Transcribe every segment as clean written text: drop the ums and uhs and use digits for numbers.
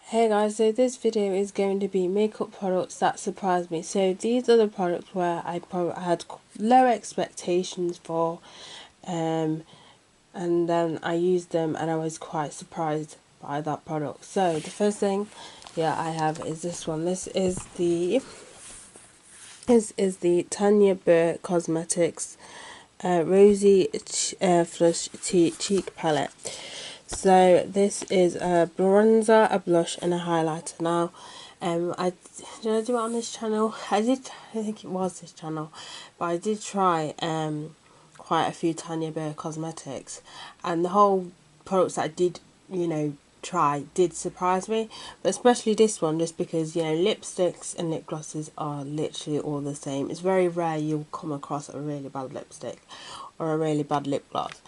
Hey guys, so this video is going to be makeup products that surprised me. So these are the products where I probably had low expectations for, and then I used them and I was quite surprised by that product. So the first thing, I have is this one. This is the Tanya Burr Cosmetics Rosy Flush Cheek Palette. So this is a bronzer, a blush, and a highlighter. Now, did I do it on this channel? I did. I think it was this channel, but I did try quite a few Tanya Burr cosmetics, and the whole products that I did, try did surprise me, but especially this one, just because lipsticks and lip glosses are literally all the same. It's very rare you'll come across a really bad lipstick or a really bad lip gloss.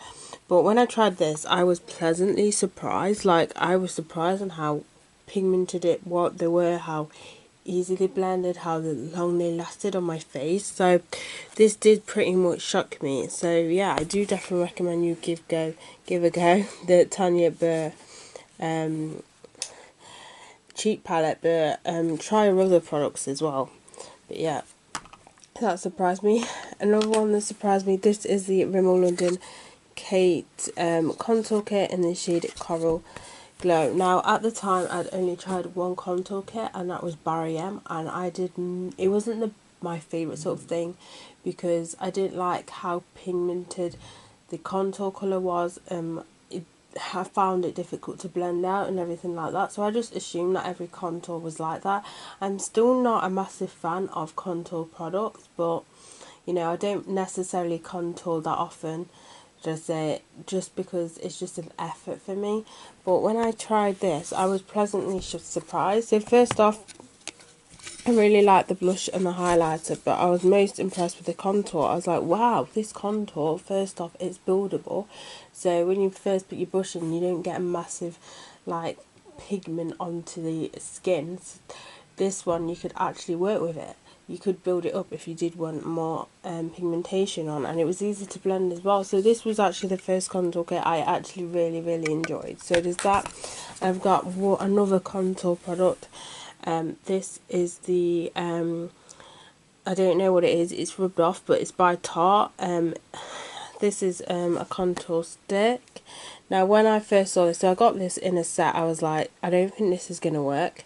But when I tried this, I was pleasantly surprised. Like, I was surprised on how pigmented what they were, how easily blended, how long they lasted on my face. So this did pretty much shock me. So yeah, I do definitely recommend you give a go the Tanya Burr cheek palette, but try other products as well. But yeah, that surprised me. Another one that surprised me, this is the Rimmel London Kate contour kit in the shade Coral Glow. Now at the time I'd only tried one contour kit, and that was Barry M, and it wasn't my favourite sort of thing, because I didn't like how pigmented the contour colour was. I found it difficult to blend out and everything like that, so I just assumed that every contour was like that. I'm still not a massive fan of contour products, but I don't necessarily contour that often, just because it's just an effort for me. But when I tried this, I was pleasantly surprised. So first off, I really like the blush and the highlighter, but I was most impressed with the contour. I was like, wow, this contour, first off, it's buildable. So when you first put your brush in, you don't get a massive, like, pigment onto the skin. This one, you could actually work with it. You could build it up if you did want more pigmentation on, and it was easy to blend as well. So this was actually the first contour kit I actually really enjoyed. So there's that. I've got another contour product. This is the I don't know what it is. It's rubbed off, but it's by Tarte. This is a contour stick. Now when I first saw this, so I got this in a set, I was like, I don't think this is gonna work.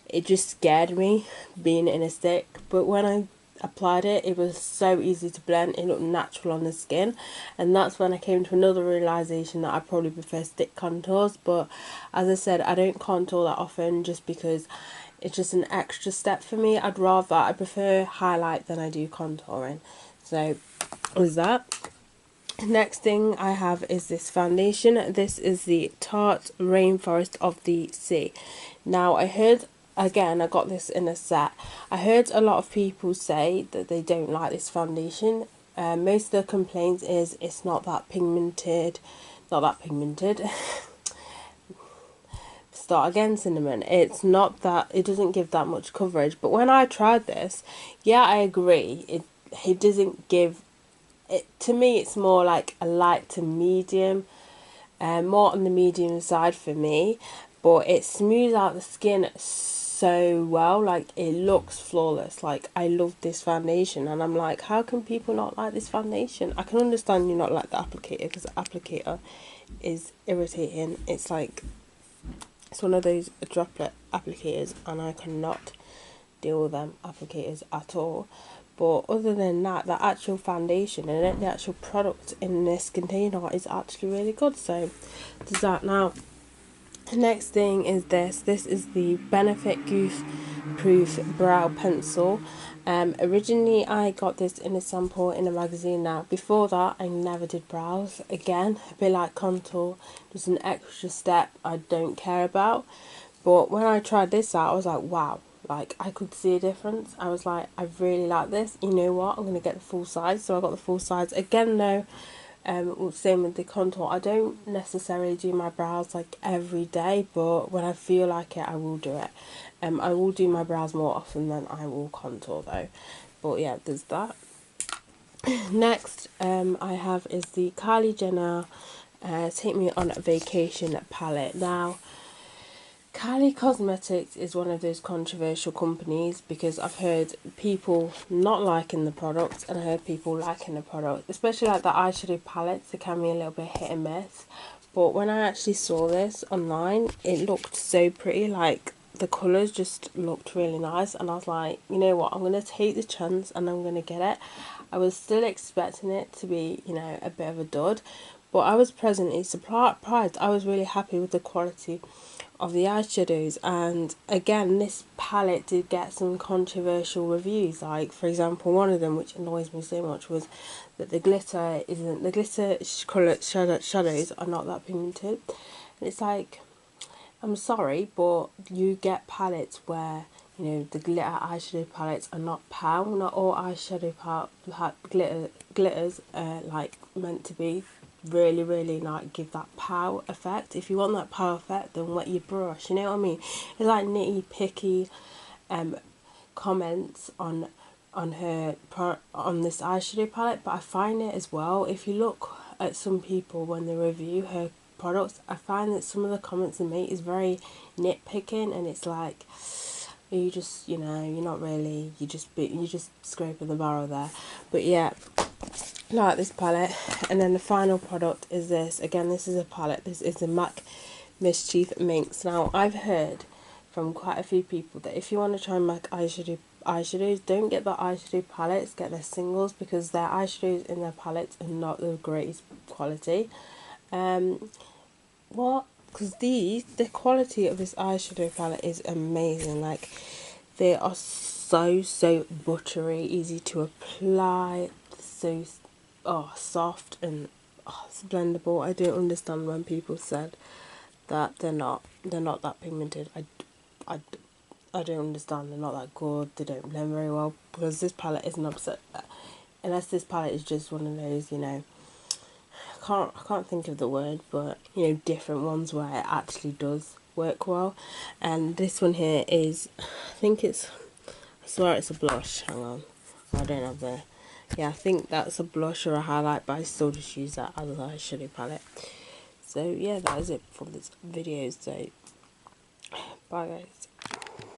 It just scared me being in a stick, but when I applied it, it was so easy to blend. It looked natural on the skin, and that's when I came to another realization that I probably prefer stick contours. But as I said, I don't contour that often, just because it's just an extra step for me. I prefer highlight than I do contouring. So is that. Next thing I have is this foundation. This is the Tarte Rainforest of the Sea. Now I heard, again, I got this in a set. I heard a lot of people say that they don't like this foundation. Most of the complaints is it's not that pigmented. Start again, cinnamon. It's not that, it doesn't give that much coverage. But when I tried this, yeah, I agree. It doesn't give it, to me it's more like a light to medium, more on the medium side for me, but it smooths out the skin so well. Like, it looks flawless. Like, I love this foundation, and I'm like, how can people not like this foundation? I can understand you not like the applicator, because the applicator is irritating. It's one of those droplet applicators, and I cannot deal with them applicators at all. But other than that, the actual foundation and the actual product in this container is actually really good. So does that. Now, the next thing is this. This is the Benefit Goof Proof Brow Pencil. Originally I got this in a sample in a magazine. Now before that, I never did brows. Again, a bit like contour, just an extra step I don't care about. But when I tried this out, I was like, wow. Like, I could see a difference. I was like, I really like this. You know what? I'm going to get the full size. So I got the full size. Again, though, same with the contour. I don't necessarily do my brows, like, every day. But when I feel like it, I will do it. I will do my brows more often than I will contour, though. But, yeah, there's that. Next, I have is the Kylie Jenner Take Me on a Vacation palette. Now, Kylie Cosmetics is one of those controversial companies because I've heard people not liking the product and I heard people liking the product, especially like the eyeshadow palettes. They can be a little bit hit and miss, but when I actually saw this online, it looked so pretty. Like the colours just looked really nice, and I was like, you know what, I'm gonna take the chance and I'm gonna get it. I was still expecting it to be, you know, a bit of a dud, but I was pleasantly surprised. I was really happy with the quality of the eyeshadows, and again, this palette did get some controversial reviews. Like, for example, one of them, which annoys me so much, was that the glitter colour shadows are not that pigmented. And it's like, I'm sorry, but you get palettes where, you know, the glitter eyeshadow palettes are not pow. Not all eyeshadow glitters are like meant to be really like give that pow effect. If you want that pow effect, then wet your brush. You know what I mean? It's like nitty picky comments on on this eyeshadow palette, but I find it as well. If you look at some people when they review her products, I find that some of the comments they make is very nitpicking, and it's like, you just, you know, you're not really, you just scraping the barrel there. But yeah, like this palette. And then the final product is this. Again, this is a palette. This is the MAC Mischief Minx. Now, I've heard from quite a few people that if you want to try and make eyeshadows, don't get the eyeshadow palettes, get their singles, because their eyeshadows in their palettes are not the greatest quality. What? Because the quality of this eyeshadow palette is amazing. Like, they are so buttery, easy to apply, so soft and it's blendable. I don't understand when people said that they're not that pigmented. I don't understand. They're not that good. They don't blend very well, because this palette isn't upset. Unless this palette is just one of those, you know, I can't think of the word, but you know, different ones where it actually does work well. And this one here is, I think it's, I swear it's a blush. Hang on, I don't have the, yeah, I think that's a blush or a highlight, but I still just use that as an eyeshadow palette. So yeah, that is it for this video. So bye guys.